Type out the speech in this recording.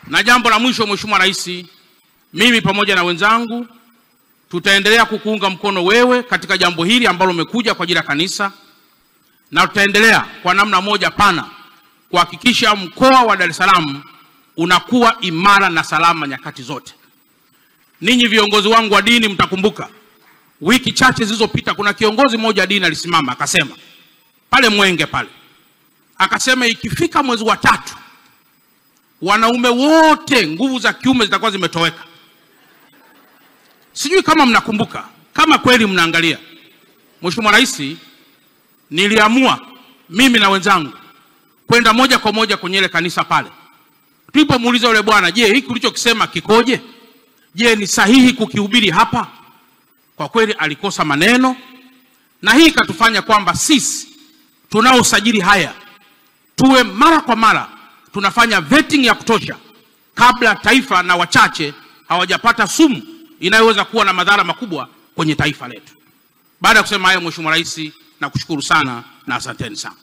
Na jambo la mwisho, Mheshimiwa Rais, mimi pamoja na wenzangu tutaendelea kukuunga mkono wewe katika jambo hili ambalo umekuja kwa ajili ya kanisa, na tutaendelea kwa namna moja pana kuhakikisha mkoa wa Dar es Salaam unakuwa imara na salama nyakati zote. Ninyi viongozi wangu wa dini mtakumbuka wiki chache zilizopita kuna kiongozi mmoja wa dini alisimama akasema pale Mwenge pale, akasema ikifika mwezi wa 3 wanaume wote nguvu za kiume zitakuwa zimetoweka. Sijui kama mnakumbuka, kama kweli mnaangalia. Mheshimiwa Rais, niliamua mimi na wenzangu kwenda moja kwa moja kwenye ile kanisa pale. Tulipomuuliza yule bwana, je, hiki ulichokisema kikoje? Je, ni sahihi kukihubiri hapa? Kwa kweli alikosa maneno, na hii katufanya kwamba sisi tunaosajili haya tuwe mara kwa mara tunafanya vetting ya kutosha kabla taifa na wachache hawajapata sumu inayoweza kuwa na madhara makubwa kwenye taifa letu. Baada ya kusema hayo, Mheshimiwa Rais, nakushukuru sana na asanteni sana.